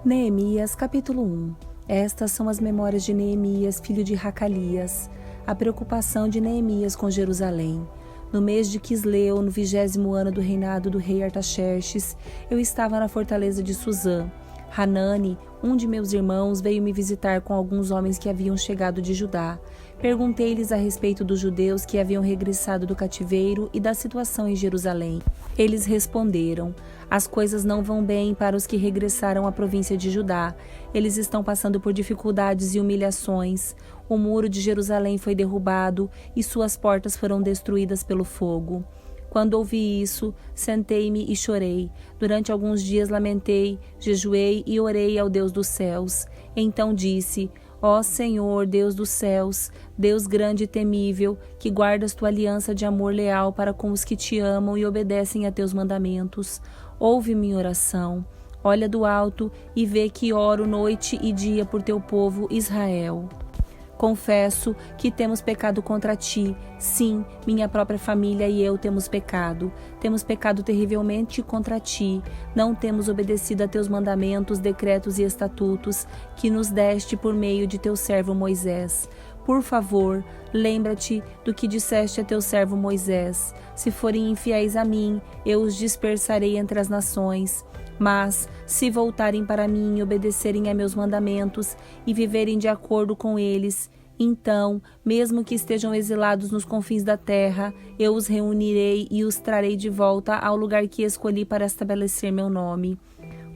Neemias, capítulo 1. Estas são as memórias de Neemias, filho de Racalias, a preocupação de Neemias com Jerusalém. No mês de Quisleu, no 20º ano do reinado do rei Artaxerxes, eu estava na fortaleza de Suzã. Hanani, um de meus irmãos, veio me visitar com alguns homens que haviam chegado de Judá. Perguntei-lhes a respeito dos judeus que haviam regressado do cativeiro e da situação em Jerusalém. Eles responderam: as coisas não vão bem para os que regressaram à província de Judá. Eles estão passando por dificuldades e humilhações. O muro de Jerusalém foi derrubado e suas portas foram destruídas pelo fogo. Quando ouvi isso, sentei-me e chorei. Durante alguns dias lamentei, jejuei e orei ao Deus dos céus. Então disse: ó Senhor, Deus dos céus, Deus grande e temível, que guardas tua aliança de amor leal para com os que te amam e obedecem a teus mandamentos, ouve minha oração. Olha do alto e vê que oro noite e dia por teu povo Israel. Confesso que temos pecado contra ti. Sim, minha própria família e eu temos pecado. Temos pecado terrivelmente contra ti. Não temos obedecido a teus mandamentos, decretos e estatutos que nos deste por meio de teu servo Moisés. Por favor, lembra-te do que disseste a teu servo Moisés. Se forem infiéis a mim, eu os dispersarei entre as nações. Mas, se voltarem para mim e obedecerem a meus mandamentos e viverem de acordo com eles, então, mesmo que estejam exilados nos confins da terra, eu os reunirei e os trarei de volta ao lugar que escolhi para estabelecer meu nome.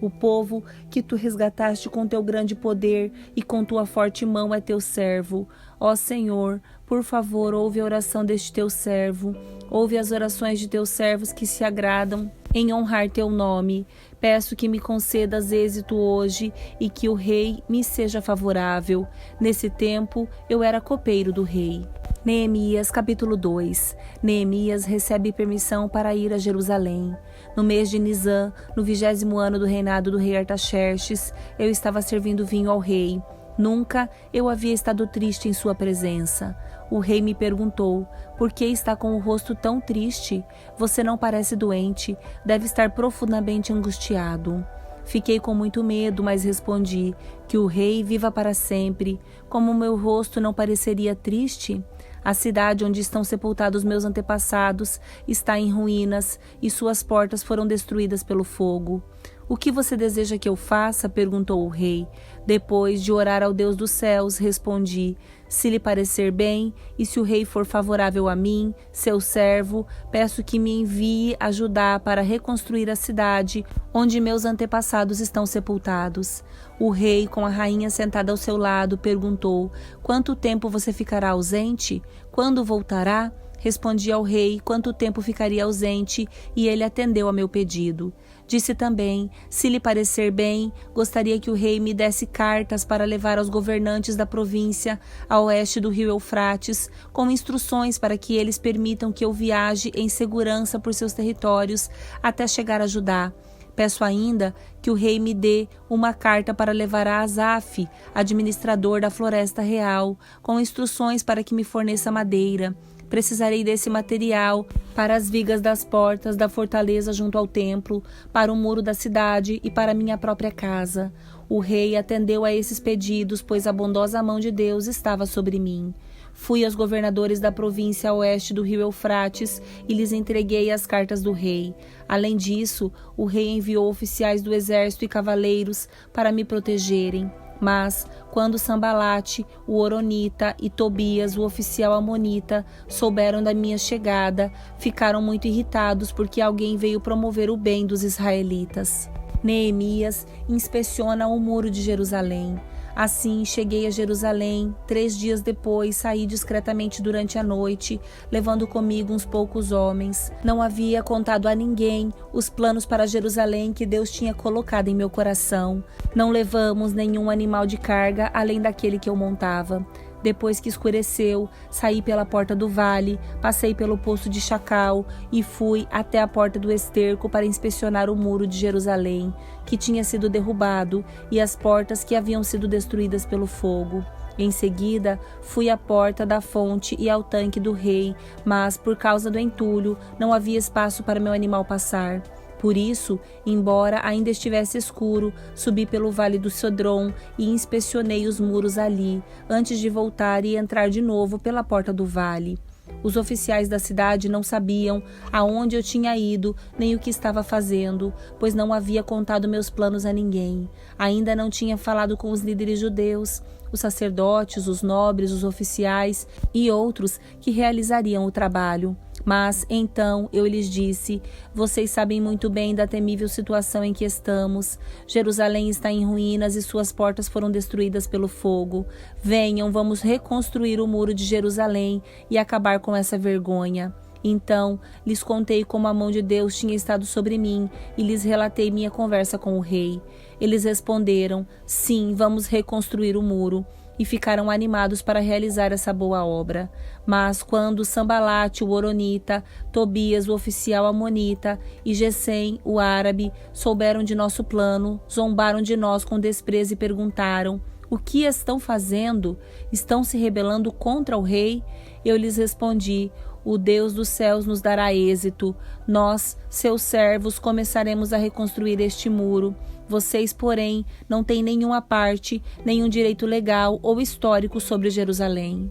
O povo que tu resgataste com teu grande poder e com tua forte mão é teu servo. Ó Senhor, por favor, ouve a oração deste teu servo. Ouve as orações de teus servos que se agradam em honrar teu nome. Peço que me concedas êxito hoje e que o rei me seja favorável. Nesse tempo, eu era copeiro do rei. Neemias, capítulo 2. Neemias recebe permissão para ir a Jerusalém. No mês de Nisã, no 20º ano do reinado do rei Artaxerxes, eu estava servindo vinho ao rei. Nunca eu havia estado triste em sua presença. O rei me perguntou: por que está com o rosto tão triste? Você não parece doente, deve estar profundamente angustiado. Fiquei com muito medo, mas respondi: que o rei viva para sempre. Como meu rosto não pareceria triste? A cidade onde estão sepultados meus antepassados está em ruínas e suas portas foram destruídas pelo fogo. O que você deseja que eu faça? Perguntou o rei. Depois de orar ao Deus dos céus, respondi: se lhe parecer bem, e se o rei for favorável a mim, seu servo, peço que me envie ajudar para reconstruir a cidade onde meus antepassados estão sepultados. O rei, com a rainha sentada ao seu lado, perguntou: quanto tempo você ficará ausente? Quando voltará? Respondi ao rei quanto tempo ficaria ausente, e ele atendeu a meu pedido. Disse também: se lhe parecer bem, gostaria que o rei me desse cartas para levar aos governantes da província a oeste do rio Eufrates, com instruções para que eles permitam que eu viaje em segurança por seus territórios até chegar a Judá. Peço ainda que o rei me dê uma carta para levar a Asaf, administrador da floresta real, com instruções para que me forneça madeira. Precisarei desse material para as vigas das portas da fortaleza junto ao templo, para o muro da cidade e para minha própria casa. O rei atendeu a esses pedidos, pois a bondosa mão de Deus estava sobre mim. Fui aos governadores da província a oeste do rio Eufrates e lhes entreguei as cartas do rei. Além disso, o rei enviou oficiais do exército e cavaleiros para me protegerem. Mas, quando Sambalate, o Horonita, e Tobias, o oficial amonita, souberam da minha chegada, ficaram muito irritados porque alguém veio promover o bem dos israelitas. Neemias inspeciona o muro de Jerusalém. Assim, cheguei a Jerusalém. 3 dias depois, saí discretamente durante a noite, levando comigo uns poucos homens. Não havia contado a ninguém os planos para Jerusalém que Deus tinha colocado em meu coração. Não levamos nenhum animal de carga além daquele que eu montava. Depois que escureceu, saí pela porta do vale, passei pelo poço de Chacal e fui até a porta do esterco para inspecionar o muro de Jerusalém, que tinha sido derrubado, e as portas que haviam sido destruídas pelo fogo. Em seguida, fui à porta da fonte e ao tanque do rei, mas, por causa do entulho, não havia espaço para meu animal passar. Por isso, embora ainda estivesse escuro, subi pelo vale do Cedron e inspecionei os muros ali, antes de voltar e entrar de novo pela porta do vale. Os oficiais da cidade não sabiam aonde eu tinha ido nem o que estava fazendo, pois não havia contado meus planos a ninguém. Ainda não tinha falado com os líderes judeus, os sacerdotes, os nobres, os oficiais e outros que realizariam o trabalho. Mas, então, eu lhes disse: vocês sabem muito bem da temível situação em que estamos. Jerusalém está em ruínas e suas portas foram destruídas pelo fogo. Venham, vamos reconstruir o muro de Jerusalém e acabar com essa vergonha. Então, lhes contei como a mão de Deus tinha estado sobre mim e lhes relatei minha conversa com o rei. Eles responderam: sim, vamos reconstruir o muro. E ficaram animados para realizar essa boa obra. Mas quando Sambalate, o horonita, Tobias, o oficial amonita, e Gesem, o árabe, souberam de nosso plano, zombaram de nós com desprezo e perguntaram: o que estão fazendo? Estão se rebelando contra o rei? Eu lhes respondi: o Deus dos céus nos dará êxito. Nós, seus servos, começaremos a reconstruir este muro. Vocês, porém, não têm nenhuma parte, nenhum direito legal ou histórico sobre Jerusalém.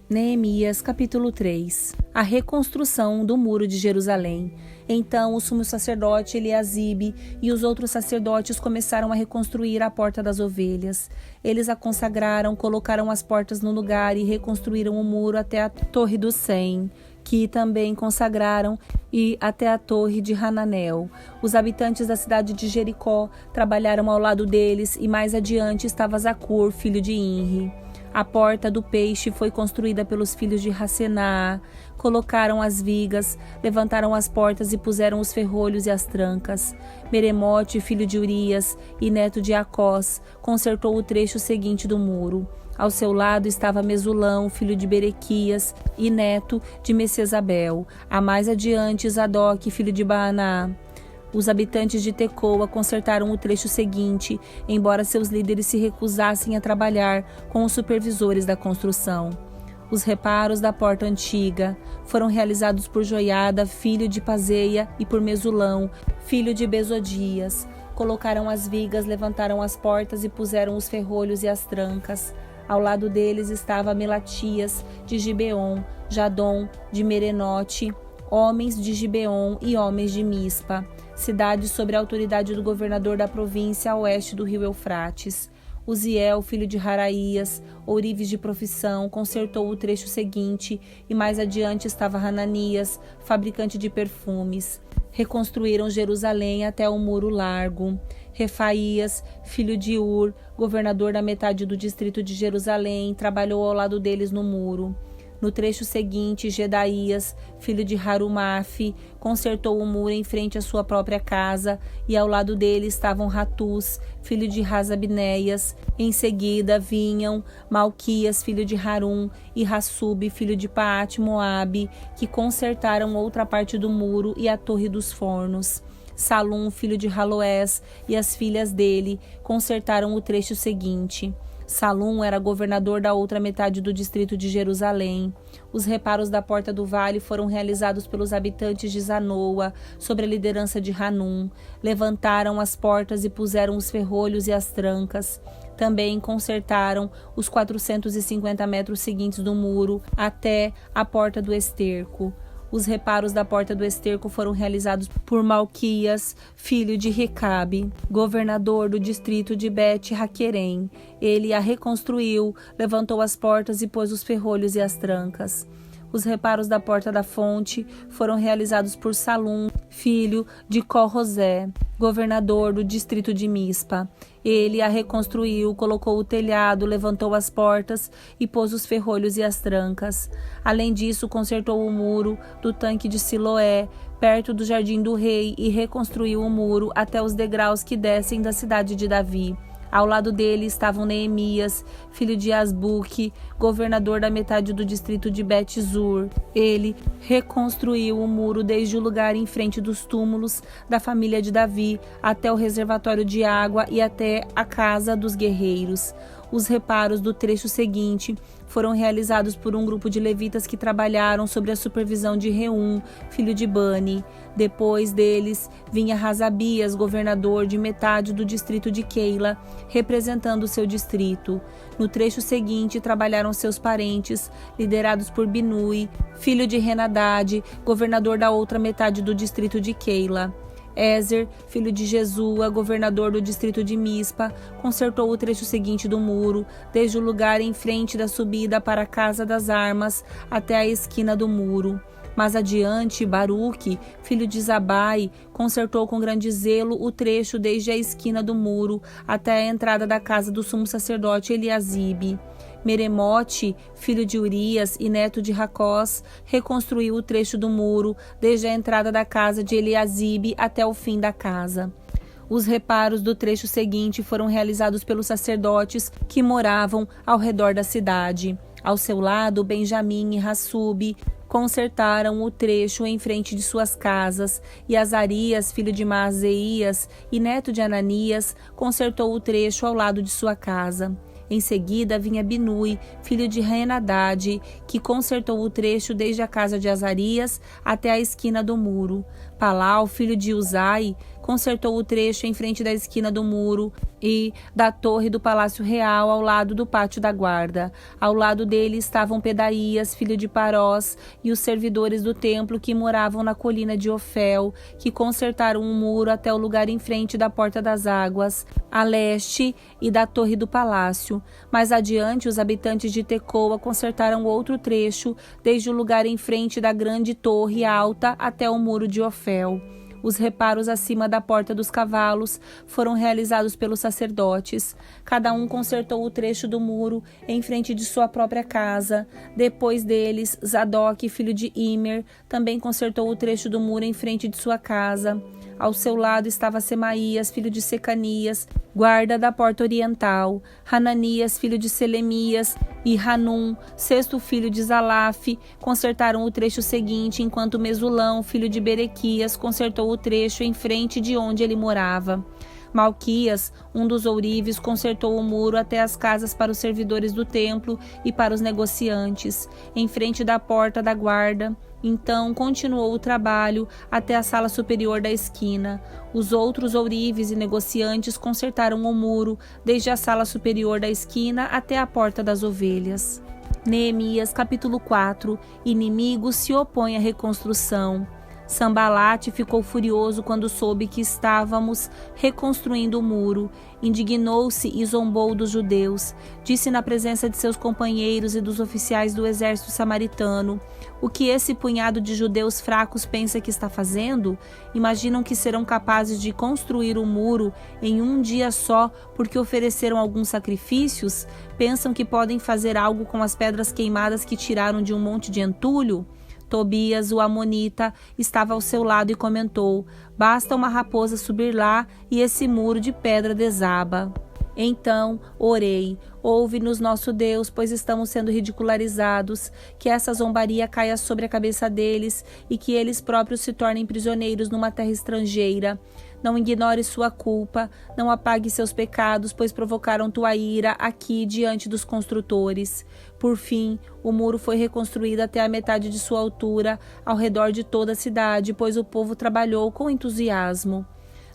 Neemias, capítulo 3. A reconstrução do muro de Jerusalém. Então o sumo sacerdote Eliasibe e os outros sacerdotes começaram a reconstruir a porta das ovelhas. Eles a consagraram, colocaram as portas no lugar e reconstruíram o muro até a torre do Sem, que também consagraram, e até a torre de Hananel. Os habitantes da cidade de Jericó trabalharam ao lado deles, e mais adiante estava Zacur, filho de Inri. A porta do peixe foi construída pelos filhos de Racená. Colocaram as vigas, levantaram as portas e puseram os ferrolhos e as trancas. Meremote, filho de Urias e neto de Acós, consertou o trecho seguinte do muro. Ao seu lado estava Mesulão, filho de Berequias e neto de Messesabel. A mais adiante, Zadok, filho de Baaná. Os habitantes de Tecoa consertaram o trecho seguinte, embora seus líderes se recusassem a trabalhar com os supervisores da construção. Os reparos da porta antiga foram realizados por Joiada, filho de Pazeia, e por Mesulão, filho de Bezodias. Colocaram as vigas, levantaram as portas e puseram os ferrolhos e as trancas. Ao lado deles estava Melatias, de Gibeon, Jadom, de Merenote, homens de Gibeon e homens de Mispa, cidade sob a autoridade do governador da província a oeste do rio Eufrates. Uziel, filho de Haraías, ourives de profissão, consertou o trecho seguinte, e mais adiante estava Hananias, fabricante de perfumes. Reconstruíram Jerusalém até o muro largo. Refaías, filho de Ur, governador da metade do distrito de Jerusalém, trabalhou ao lado deles no muro. No trecho seguinte, Gedaías, filho de Harumaf, consertou o muro em frente à sua própria casa, e ao lado dele estavam Ratus, filho de Rasabneias. Em seguida vinham Malquias, filho de Harum, e Rassub, filho de Paate Moabe, que consertaram outra parte do muro e a torre dos fornos. Salum, filho de Haloés, e as filhas dele consertaram o trecho seguinte. Salum era governador da outra metade do distrito de Jerusalém. Os reparos da porta do vale foram realizados pelos habitantes de Zanoa, sob a liderança de Hanum. Levantaram as portas e puseram os ferrolhos e as trancas. Também consertaram os 450 metros seguintes do muro até a porta do esterco. Os reparos da porta do esterco foram realizados por Malquias, filho de Recabe, governador do distrito de Bet-Haquerem. Ele a reconstruiu, levantou as portas e pôs os ferrolhos e as trancas. Os reparos da porta da fonte foram realizados por Salum, filho de Corrosé, governador do distrito de Mispa. Ele a reconstruiu, colocou o telhado, levantou as portas e pôs os ferrolhos e as trancas. Além disso, consertou o muro do tanque de Siloé, perto do jardim do rei, e reconstruiu o muro até os degraus que descem da cidade de Davi. Ao lado dele estavam Neemias, filho de Asbuque, governador da metade do distrito de Bet-Zur. Ele reconstruiu o muro desde o lugar em frente dos túmulos da família de Davi até o reservatório de água e até a casa dos guerreiros. Os reparos do trecho seguinte foram realizados por um grupo de levitas que trabalharam sob a supervisão de Reum, filho de Bani. Depois deles vinha Razabias, governador de metade do distrito de Keila, representando o seu distrito. No trecho seguinte trabalharam seus parentes, liderados por Binui, filho de Henadad, governador da outra metade do distrito de Keila. Ézer, filho de Jesua, governador do distrito de Mispa, consertou o trecho seguinte do muro, desde o lugar em frente da subida para a Casa das Armas até a esquina do muro. Mais adiante, Baruque, filho de Zabai, consertou com grande zelo o trecho desde a esquina do muro até a entrada da casa do sumo sacerdote Eliasibe. Meremote, filho de Urias e neto de Racós, reconstruiu o trecho do muro desde a entrada da casa de Eliasibe até o fim da casa. Os reparos do trecho seguinte foram realizados pelos sacerdotes que moravam ao redor da cidade. Ao seu lado, Benjamim e Hassube consertaram o trecho em frente de suas casas, e Azarias, filho de Maazeias e neto de Ananias, consertou o trecho ao lado de sua casa. Em seguida vinha Binui, filho de Henadad, que consertou o trecho desde a casa de Azarias até a esquina do muro. Palau, filho de Uzai, consertou o trecho em frente da esquina do muro e da torre do Palácio Real ao lado do pátio da guarda. Ao lado dele estavam Pedaías, filho de Parós, e os servidores do templo que moravam na colina de Ofel, que consertaram um muro até o lugar em frente da Porta das Águas, a leste, e da torre do palácio. Mais adiante, os habitantes de Tecoa consertaram outro trecho, desde o lugar em frente da grande torre alta até o muro de Ofel. Os reparos acima da Porta dos Cavalos foram realizados pelos sacerdotes. Cada um consertou o trecho do muro em frente de sua própria casa. Depois deles, Zadok, filho de Imer, também consertou o trecho do muro em frente de sua casa. Ao seu lado estava Semaías, filho de Secanias, guarda da porta oriental. Hananias, filho de Selemias, e Hanum, sexto filho de Zalaf, consertaram o trecho seguinte, enquanto Mesulão, filho de Berequias, consertou o trecho em frente de onde ele morava. Malquias, um dos ourives, consertou o muro até as casas para os servidores do templo e para os negociantes, em frente da porta da guarda. Então continuou o trabalho até a sala superior da esquina. Os outros ourives e negociantes consertaram o muro desde a sala superior da esquina até a porta das ovelhas. Neemias, capítulo 4. Inimigos se opõem à reconstrução. Sambalate ficou furioso quando soube que estávamos reconstruindo o muro. Indignou-se e zombou dos judeus. Disse na presença de seus companheiros e dos oficiais do exército samaritano: o que esse punhado de judeus fracos pensa que está fazendo? Imaginam que serão capazes de construir o muro em um dia só porque ofereceram alguns sacrifícios? Pensam que podem fazer algo com as pedras queimadas que tiraram de um monte de entulho? Tobias, o amonita, estava ao seu lado e comentou: basta uma raposa subir lá e esse muro de pedra desaba. Então orei: ouve-nos, nosso Deus, pois estamos sendo ridicularizados, que essa zombaria caia sobre a cabeça deles e que eles próprios se tornem prisioneiros numa terra estrangeira. Não ignore sua culpa, não apague seus pecados, pois provocaram tua ira aqui diante dos construtores. Por fim, o muro foi reconstruído até a metade de sua altura, ao redor de toda a cidade, pois o povo trabalhou com entusiasmo.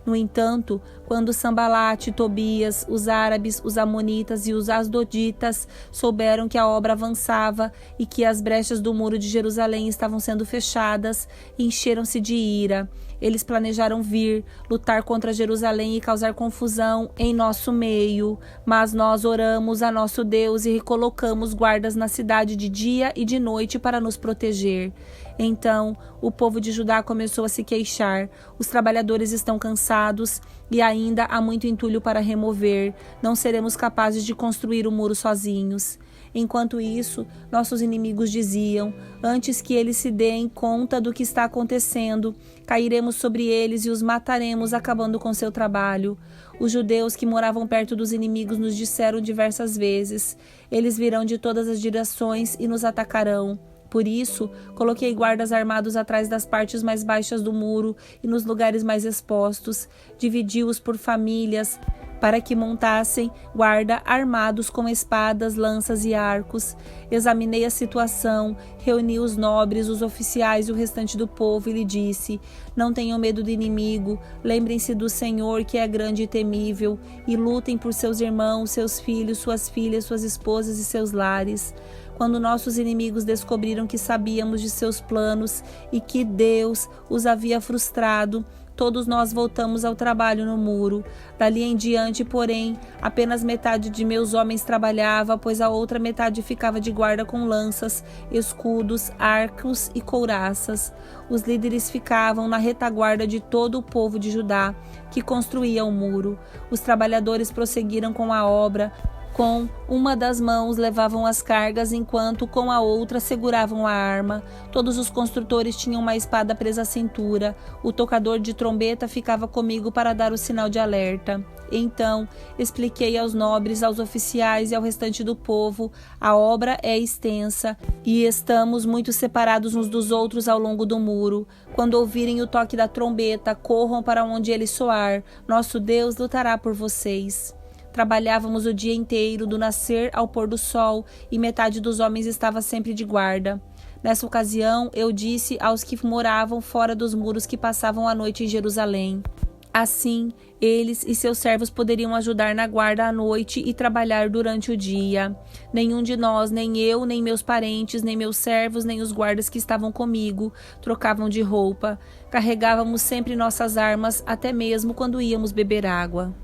No entanto, quando Sambalate, Tobias, os árabes, os amonitas e os asdoditas souberam que a obra avançava e que as brechas do muro de Jerusalém estavam sendo fechadas, encheram-se de ira. Eles planejaram vir, lutar contra Jerusalém e causar confusão em nosso meio. Mas nós oramos a nosso Deus e recolocamos guardas na cidade de dia e de noite para nos proteger. Então, o povo de Judá começou a se queixar. Os trabalhadores estão cansados e ainda há muito entulho para remover. Não seremos capazes de construir o muro sozinhos. Enquanto isso, nossos inimigos diziam: antes que eles se deem conta do que está acontecendo, cairemos sobre eles e os mataremos, acabando com seu trabalho. Os judeus que moravam perto dos inimigos nos disseram diversas vezes: eles virão de todas as direções e nos atacarão. Por isso, coloquei guardas armados atrás das partes mais baixas do muro e nos lugares mais expostos. Dividi-os por famílias, para que montassem guarda armados com espadas, lanças e arcos. Examinei a situação, reuni os nobres, os oficiais e o restante do povo e lhe disse: não tenham medo do inimigo, lembrem-se do Senhor, que é grande e temível, e lutem por seus irmãos, seus filhos, suas filhas, suas esposas e seus lares. Quando nossos inimigos descobriram que sabíamos de seus planos e que Deus os havia frustrado, todos nós voltamos ao trabalho no muro. Dali em diante, porém, apenas metade de meus homens trabalhava, pois a outra metade ficava de guarda com lanças, escudos, arcos e couraças. Os líderes ficavam na retaguarda de todo o povo de Judá, que construía o muro. Os trabalhadores prosseguiram com a obra. Com uma das mãos levavam as cargas, enquanto com a outra seguravam a arma. Todos os construtores tinham uma espada presa à cintura. O tocador de trombeta ficava comigo para dar o sinal de alerta. Então, expliquei aos nobres, aos oficiais e ao restante do povo: a obra é extensa e estamos muito separados uns dos outros ao longo do muro. Quando ouvirem o toque da trombeta, corram para onde ele soar. Nosso Deus lutará por vocês. Trabalhávamos o dia inteiro, do nascer ao pôr do sol, e metade dos homens estava sempre de guarda. Nessa ocasião, eu disse aos que moravam fora dos muros que passavam a noite em Jerusalém. Assim, eles e seus servos poderiam ajudar na guarda à noite e trabalhar durante o dia. Nenhum de nós, nem eu, nem meus parentes, nem meus servos, nem os guardas que estavam comigo, trocavam de roupa. Carregávamos sempre nossas armas, até mesmo quando íamos beber água.